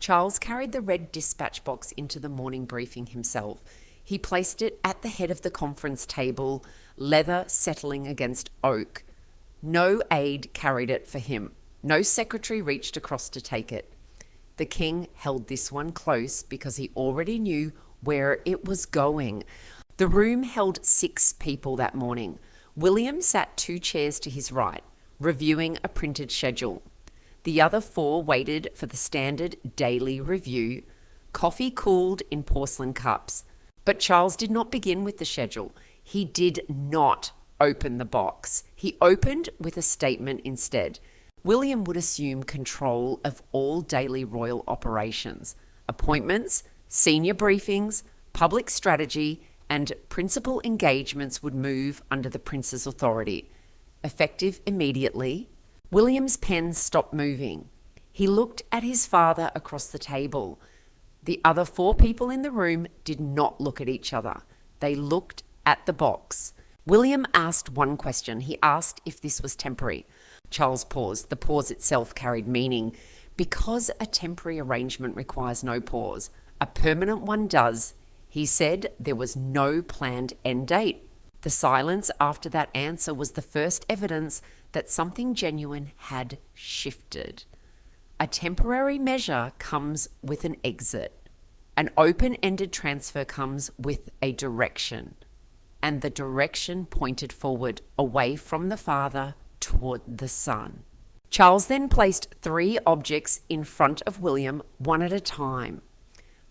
Charles carried the red dispatch box into the morning briefing himself. He placed it at the head of the conference table, leather settling against oak. No aide carried it for him. No secretary reached across to take it. The king held this one close because he already knew where it was going. The room held 6 people that morning. William sat 2 chairs to his right, reviewing a printed schedule. The other 4 waited for the standard daily review, coffee cooled in porcelain cups. But Charles did not begin with the schedule. He did not open the box. He opened with a statement instead. William would assume control of all daily royal operations, appointments, senior briefings, public strategy, and principal engagements would move under the prince's authority. Effective immediately, William's pen stopped moving. He looked at his father across the table. The other 4 people in the room did not look at each other. They looked at the box. William asked one question. He asked if this was temporary. Charles paused. The pause itself carried meaning. Because a temporary arrangement requires no pause, a permanent one does. He said there was no planned end date. The silence after that answer was the first evidence that something genuine had shifted. A temporary measure comes with an exit. An open-ended transfer comes with a direction. And the direction pointed forward, away from the father toward the son. Charles then placed 3 objects in front of William, one at a time.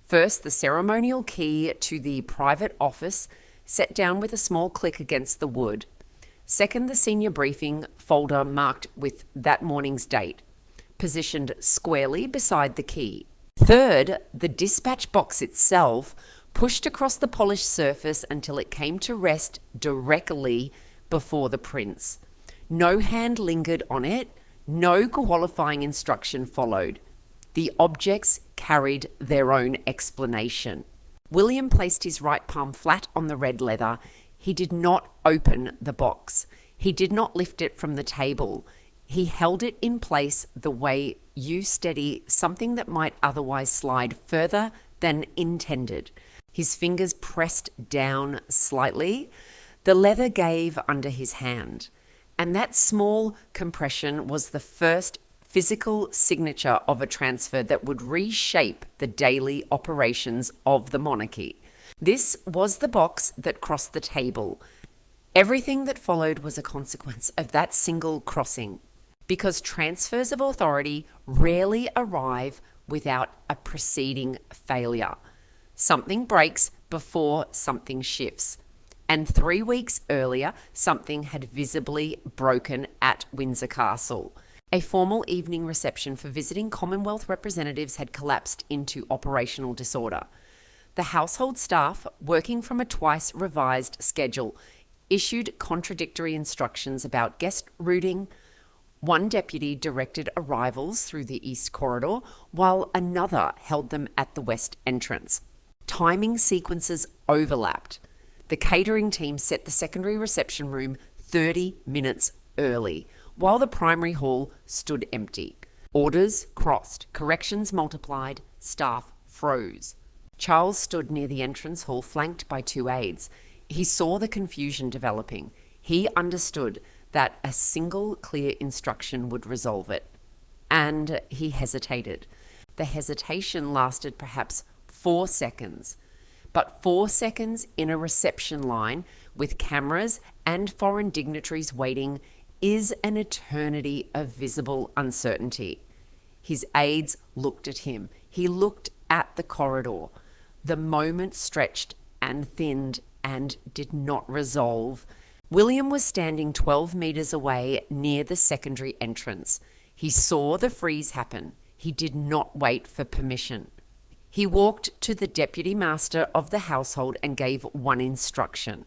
First, the ceremonial key to the private office, set down with a small click against the wood. Second, the senior briefing folder marked with that morning's date, positioned squarely beside the key. Third, the dispatch box itself, pushed across the polished surface until it came to rest directly before the prince. No hand lingered on it, no qualifying instruction followed. The objects carried their own explanation. William placed his right palm flat on the red leather. He did not open the box. He did not lift it from the table. He held it in place the way you steady something that might otherwise slide further than intended. His fingers pressed down slightly. The leather gave under his hand. And that small compression was the first physical signature of a transfer that would reshape the daily operations of the monarchy. This was the box that crossed the table. Everything that followed was a consequence of that single crossing, because transfers of authority rarely arrive without a preceding failure. Something breaks before something shifts. And 3 weeks earlier, something had visibly broken at Windsor Castle. A formal evening reception for visiting Commonwealth representatives had collapsed into operational disorder. The household staff, working from a twice-revised schedule, issued contradictory instructions about guest routing. One deputy directed arrivals through the east corridor, while another held them at the west entrance. Timing sequences overlapped. The catering team set the secondary reception room 30 minutes early, while the primary hall stood empty. Orders crossed, corrections multiplied, staff froze. Charles stood near the entrance hall, flanked by 2 aides. He saw the confusion developing. He understood that a single clear instruction would resolve it. And he hesitated. The hesitation lasted perhaps 4 seconds. But 4 seconds in a reception line with cameras and foreign dignitaries waiting is an eternity of visible uncertainty. His aides looked at him. He looked at the corridor. The moment stretched and thinned and did not resolve. William was standing 12 meters away near the secondary entrance. He saw the freeze happen. He did not wait for permission. He walked to the deputy master of the household and gave one instruction.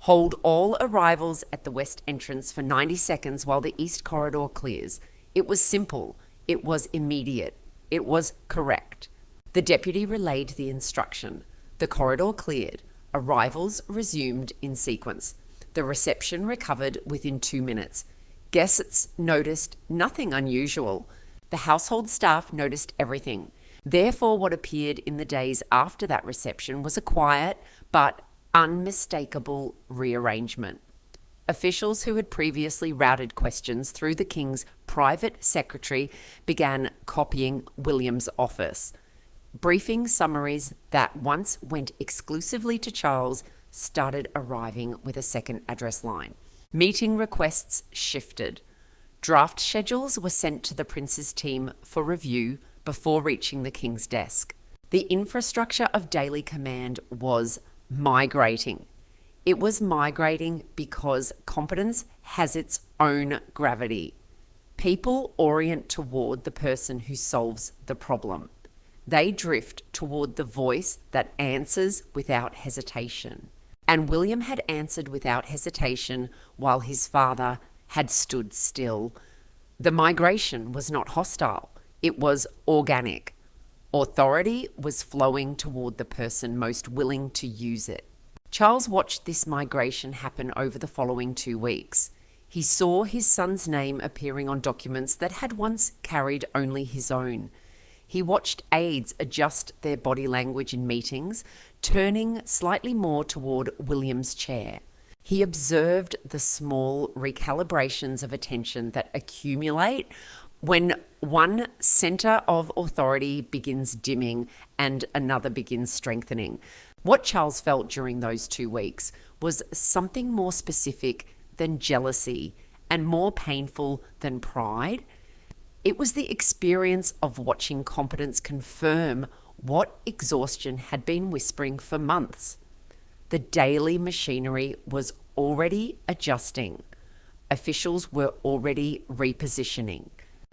Hold all arrivals at the west entrance for 90 seconds while the east corridor clears. It was simple. It was immediate. It was correct. The deputy relayed the instruction. The corridor cleared. Arrivals resumed in sequence. The reception recovered within 2 minutes. Guests noticed nothing unusual. The household staff noticed everything. Therefore, what appeared in the days after that reception was a quiet but unmistakable rearrangement. Officials who had previously routed questions through the King's private secretary began copying William's office. Briefing summaries that once went exclusively to Charles started arriving with a second address line. Meeting requests shifted. Draft schedules were sent to the Prince's team for review before reaching the King's desk. The infrastructure of daily command was migrating. It was migrating because competence has its own gravity. People orient toward the person who solves the problem. They drift toward the voice that answers without hesitation. And William had answered without hesitation while his father had stood still. The migration was not hostile. It was organic. Authority was flowing toward the person most willing to use it. Charles watched this migration happen over the following 2 weeks. He saw his son's name appearing on documents that had once carried only his own. He watched aides adjust their body language in meetings, turning slightly more toward William's chair. He observed the small recalibrations of attention that accumulate when one center of authority begins dimming and another begins strengthening. What Charles felt during those 2 weeks was something more specific than jealousy and more painful than pride. It was the experience of watching competence confirm what exhaustion had been whispering for months. The daily machinery was already adjusting. Officials were already repositioning.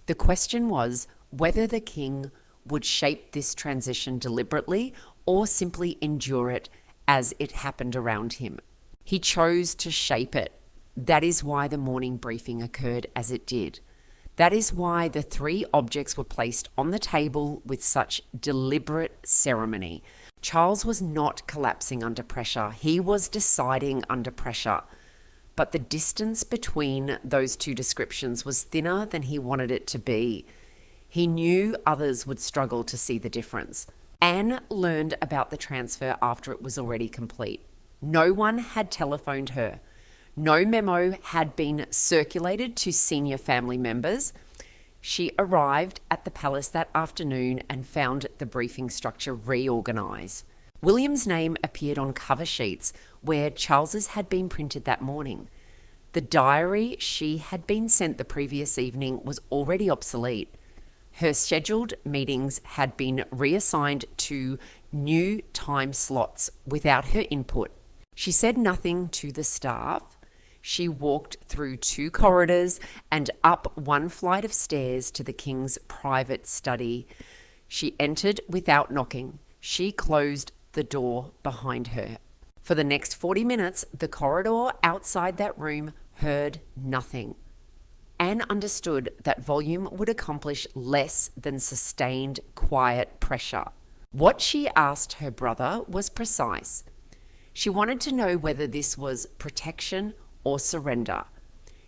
The question was whether the King would shape this transition deliberately or simply endure it as it happened around him. He chose to shape it. That is why the morning briefing occurred as it did. That is why the 3 objects were placed on the table with such deliberate ceremony. Charles was not collapsing under pressure. He was deciding under pressure. But the distance between those 2 descriptions was thinner than he wanted it to be. He knew others would struggle to see the difference. Anne learned about the transfer after it was already complete. No one had telephoned her. No memo had been circulated to senior family members. She arrived at the palace that afternoon and found the briefing structure reorganised. William's name appeared on cover sheets where Charles's had been printed that morning. The diary she had been sent the previous evening was already obsolete. Her scheduled meetings had been reassigned to new time slots without her input. She said nothing to the staff. She walked through 2 corridors and up 1 flight of stairs to the King's private study. She entered without knocking. She closed the door behind her. For the next 40 minutes, the corridor outside that room heard nothing. Anne understood that volume would accomplish less than sustained, quiet pressure. What she asked her brother was precise. She wanted to know whether this was protection or surrender.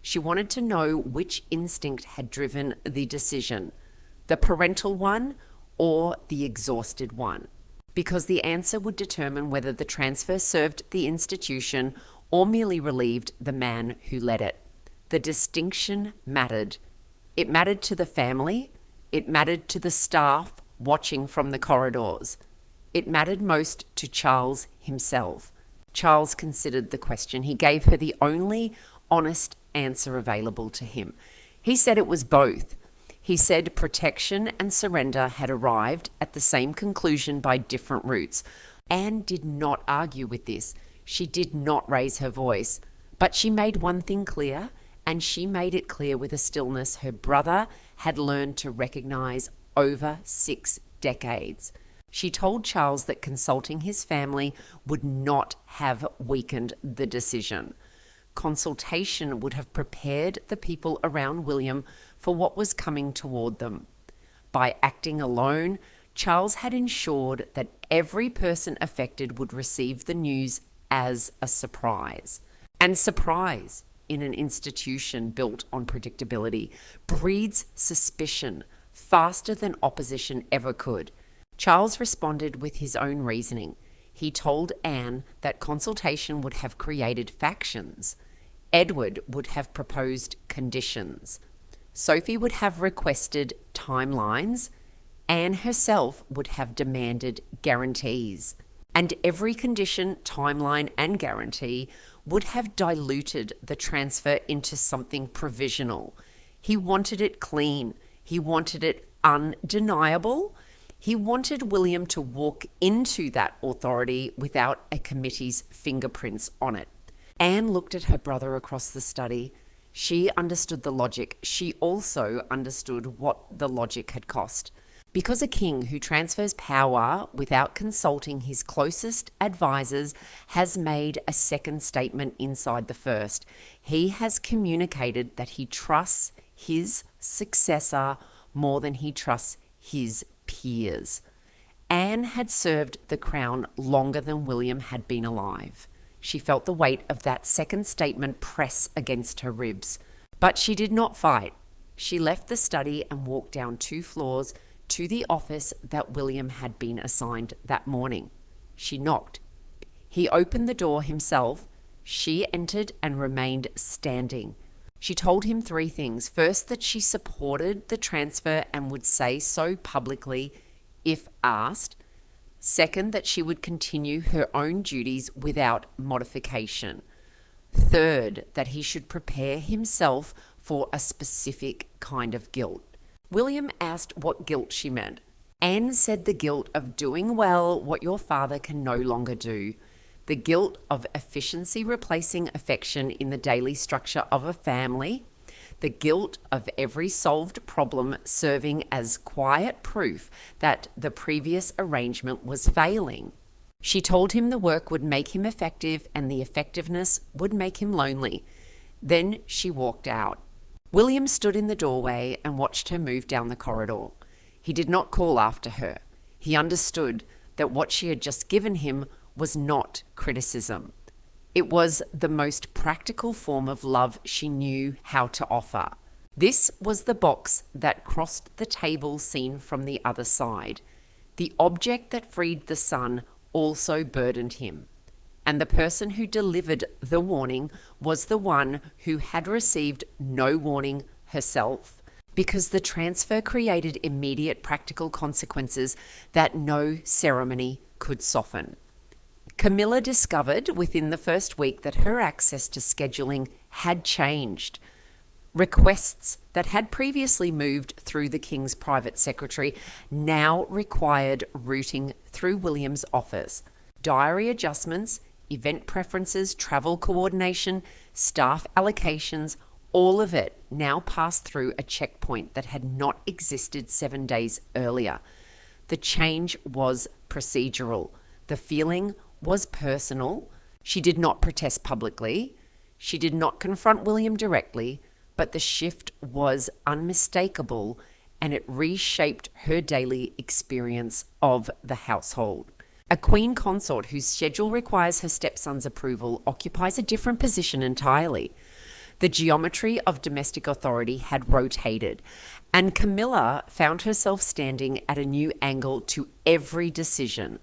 She wanted to know which instinct had driven the decision, the parental one or the exhausted one, because the answer would determine whether the transfer served the institution or merely relieved the man who led it. The distinction mattered. It mattered to the family. It mattered to the staff watching from the corridors. It mattered most to Charles himself. Charles considered the question. He gave her the only honest answer available to him. He said it was both. He said protection and surrender had arrived at the same conclusion by different routes. Anne did not argue with this. She did not raise her voice. But she made one thing clear, and she made it clear with a stillness her brother had learned to recognize over 6 decades. She told Charles that consulting his family would not have weakened the decision. Consultation would have prepared the people around William for what was coming toward them. By acting alone, Charles had ensured that every person affected would receive the news as a surprise. And surprise, in an institution built on predictability, breeds suspicion faster than opposition ever could. Charles responded with his own reasoning. He told Anne that consultation would have created factions. Edward would have proposed conditions. Sophie would have requested timelines. Anne herself would have demanded guarantees. And every condition, timeline, and guarantee would have diluted the transfer into something provisional. He wanted it clean. He wanted it undeniable. He wanted William to walk into that authority without a committee's fingerprints on it. Anne looked at her brother across the study. She understood the logic. She also understood what the logic had cost. Because a king who transfers power without consulting his closest advisors has made a second statement inside the first, he has communicated that he trusts his successor more than he trusts his peers. Anne had served the crown longer than William had been alive. She felt the weight of that second statement press against her ribs. But she did not fight. She left the study and walked down 2 floors to the office that William had been assigned that morning. She knocked. He opened the door himself. She entered and remained standing. She told him 3 things. First, that she supported the transfer and would say so publicly if asked. Second, that she would continue her own duties without modification. Third, that he should prepare himself for a specific kind of guilt. William asked what guilt she meant. Anne said the guilt of doing well what your father can no longer do. The guilt of efficiency replacing affection in the daily structure of a family. The guilt of every solved problem serving as quiet proof that the previous arrangement was failing. She told him the work would make him effective and the effectiveness would make him lonely. Then she walked out. William stood in the doorway and watched her move down the corridor. He did not call after her. He understood that what she had just given him was not criticism. It was the most practical form of love she knew how to offer. This was the box that crossed the table seen from the other side. The object that freed the sun also burdened him. And the person who delivered the warning was the one who had received no warning herself, because the transfer created immediate practical consequences that no ceremony could soften. Camilla discovered within the first week that her access to scheduling had changed. Requests that had previously moved through the King's private secretary now required routing through William's office. Diary adjustments, event preferences, travel coordination, staff allocations, all of it now passed through a checkpoint that had not existed 7 days earlier. The change was procedural. The feeling was personal. She did not protest publicly. She did not confront William directly, but the shift was unmistakable and it reshaped her daily experience of the household. A queen consort whose schedule requires her stepson's approval occupies a different position entirely. The geometry of domestic authority had rotated, and Camilla found herself standing at a new angle to every decision.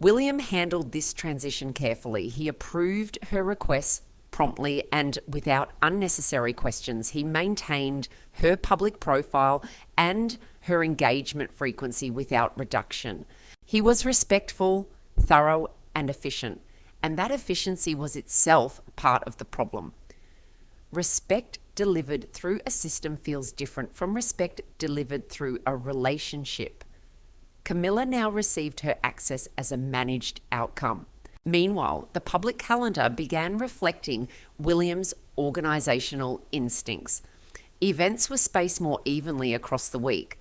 William handled this transition carefully. He approved her requests promptly and without unnecessary questions. He maintained her public profile and her engagement frequency without reduction. He was respectful, thorough, and efficient, and that efficiency was itself part of the problem. Respect delivered through a system feels different from respect delivered through a relationship. Camilla now received her access as a managed outcome. Meanwhile, the public calendar began reflecting William's organisational instincts. Events were spaced more evenly across the week.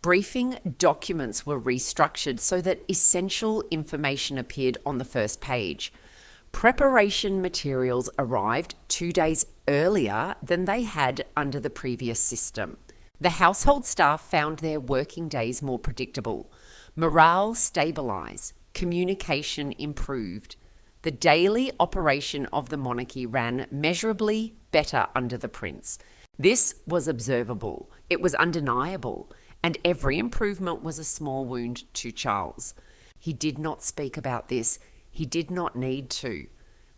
Briefing documents were restructured so that essential information appeared on the first page. Preparation materials arrived 2 days earlier than they had under the previous system. The household staff found their working days more predictable. Morale stabilised. Communication improved. The daily operation of the monarchy ran measurably better under the prince. This was observable. It was undeniable. and every improvement was a small wound to Charles. He did not speak about this. He did not need to.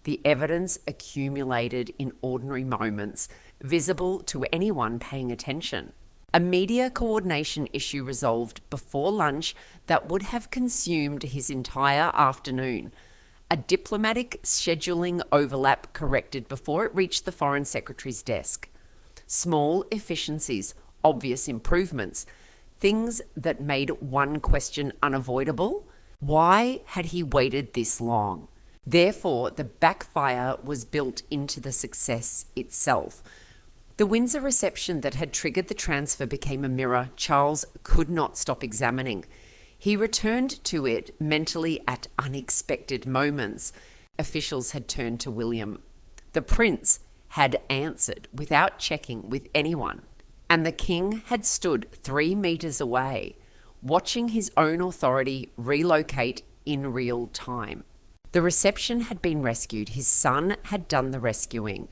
The evidence accumulated in ordinary moments, visible to anyone paying attention. A media coordination issue resolved before lunch that would have consumed his entire afternoon. A diplomatic scheduling overlap corrected before it reached the Foreign Secretary's desk. Small efficiencies, obvious improvements, things that made one question unavoidable. Why had he waited this long? Therefore, the backfire was built into the success itself. The Windsor reception that had triggered the transfer became a mirror Charles could not stop examining. He returned to it mentally at unexpected moments. Officials had turned to William. The prince had answered without checking with anyone, and the king had stood 3 meters away, watching his own authority relocate in real time. The reception had been rescued. His son had done the rescuing,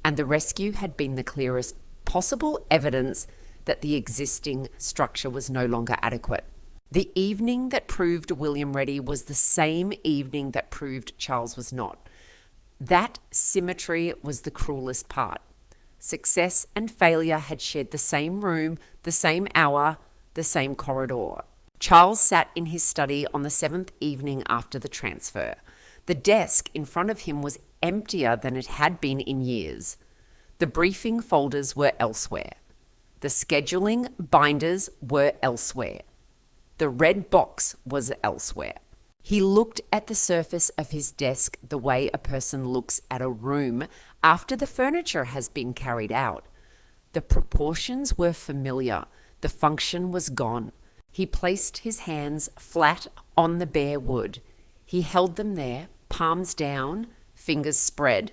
and the rescue had been the clearest possible evidence that the existing structure was no longer adequate. The evening that proved William ready was the same evening that proved Charles was not. That symmetry was the cruelest part. Success and failure had shared the same room, the same hour, the same corridor. Charles sat in his study on the 7th evening after the transfer. The desk in front of him was emptier than it had been in years. The briefing folders were elsewhere. The scheduling binders were elsewhere. The red box was elsewhere. He looked at the surface of his desk the way a person looks at a room after the furniture has been carried out. The proportions were familiar. The function was gone. He placed his hands flat on the bare wood. He held them there, palms down, fingers spread.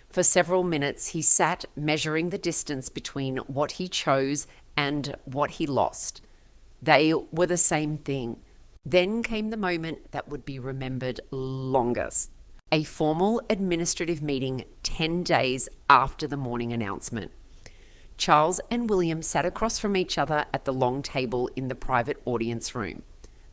For several minutes he sat measuring the distance between what he chose and what he lost. They were the same thing. Then came the moment that would be remembered longest. A formal administrative meeting 10 days after the morning announcement. Charles and William sat across from each other at the long table in the private audience room.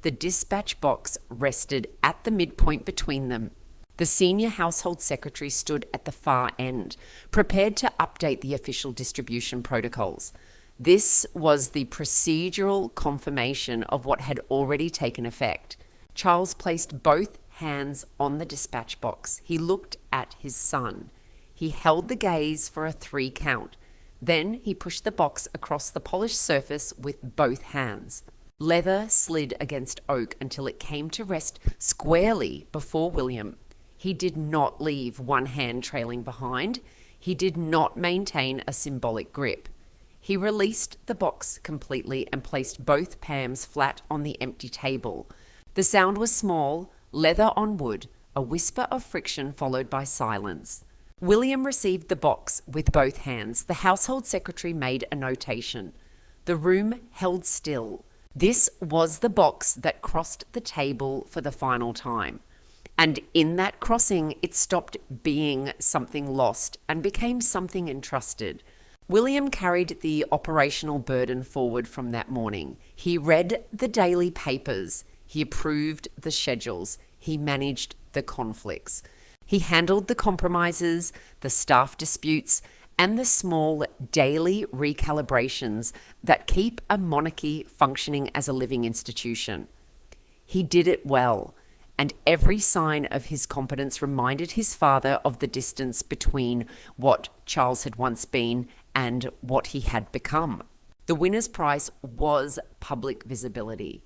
The dispatch box rested at the midpoint between them. The senior household secretary stood at the far end, prepared to update the official distribution protocols. This was the procedural confirmation of what had already taken effect. Charles placed both hands on the dispatch box. He looked at his son. He held the gaze for a 3 count. Then he pushed the box across the polished surface with both hands. Leather slid against oak until it came to rest squarely before William. He did not leave one hand trailing behind. He did not maintain a symbolic grip. He released the box completely and placed both palms flat on the empty table. The sound was small, leather on wood, a whisper of friction followed by silence. William received the box with both hands. The household secretary made a notation. The room held still. This was the box that crossed the table for the final time. And in that crossing, it stopped being something lost and became something entrusted. William carried the operational burden forward from that morning. He read the daily papers. He approved the schedules. He managed the conflicts. He handled the compromises, the staff disputes, and the small daily recalibrations that keep a monarchy functioning as a living institution. He did it well, and every sign of his competence reminded his father of the distance between what Charles had once been and what he had become. The winner's prize was public visibility.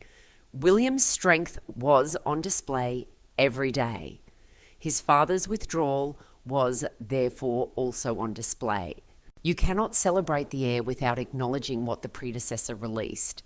William's strength was on display every day. His father's withdrawal was therefore also on display. You cannot celebrate the heir without acknowledging what the predecessor released.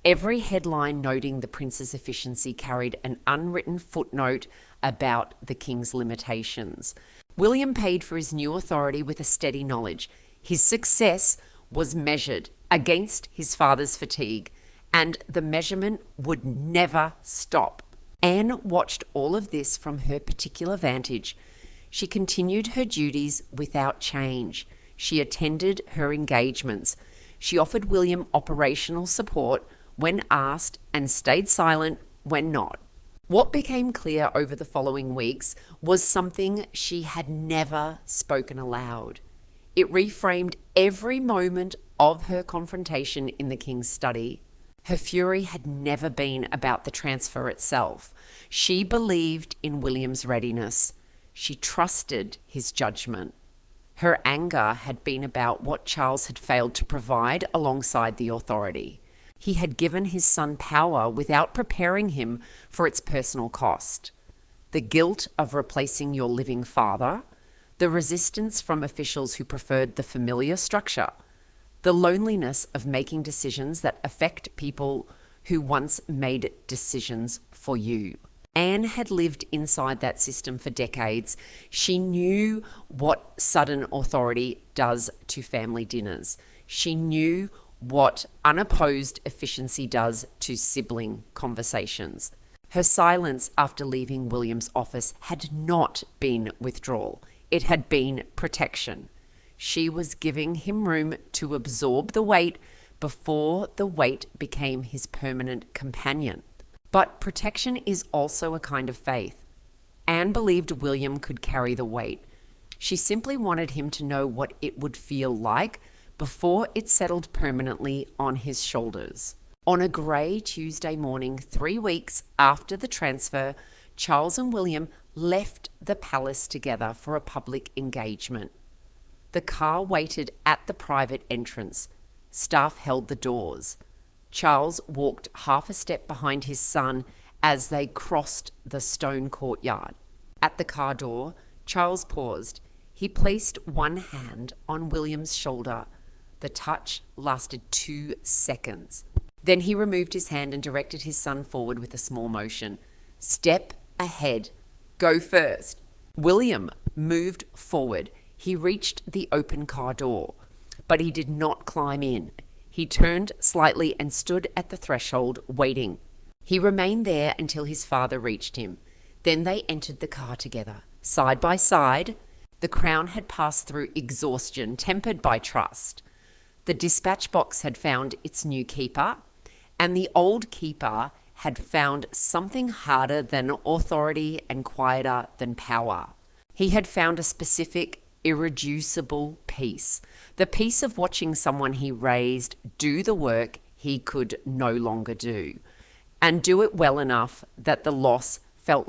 Every headline noting the prince's efficiency carried an unwritten footnote about the king's limitations. William paid for his new authority with a steady knowledge. His success was measured against his father's fatigue, and the measurement would never stop. Anne watched all of this from her particular vantage. She continued her duties without change. She attended her engagements. She offered William operational support when asked and stayed silent when not. What became clear over the following weeks was something she had never spoken aloud. It reframed every moment of her confrontation in the king's study. Her fury had never been about the transfer itself. She believed in William's readiness. She trusted his judgment. Her anger had been about what Charles had failed to provide alongside the authority. He had given his son power without preparing him for its personal cost. The guilt of replacing your living father, the resistance from officials who preferred the familiar structure, the loneliness of making decisions that affect people who once made decisions for you. Anne had lived inside that system for decades. She knew what sudden authority does to family dinners. She knew what unopposed efficiency does to sibling conversations. Her silence after leaving William's office had not been withdrawal. It had been protection. She was giving him room to absorb the weight before the weight became his permanent companion. But protection is also a kind of faith. Anne believed William could carry the weight. She simply wanted him to know what it would feel like before it settled permanently on his shoulders. On a grey Tuesday morning, 3 weeks after the transfer, Charles and William left the palace together for a public engagement. The car waited at the private entrance. Staff held the doors. Charles walked half a step behind his son as they crossed the stone courtyard. At the car door, Charles paused. He placed one hand on William's shoulder. The touch lasted 2 seconds. Then he removed his hand and directed his son forward with a small motion. Step ahead. Go first. William moved forward. He reached the open car door, but he did not climb in. He turned slightly and stood at the threshold, waiting. He remained there until his father reached him. Then they entered the car together, side by side. The crown had passed through exhaustion, tempered by trust. The dispatch box had found its new keeper, and the old keeper had found something harder than authority and quieter than power. He had found a specific, irreducible peace, the peace of watching someone he raised do the work he could no longer do, and do it well enough that the loss felt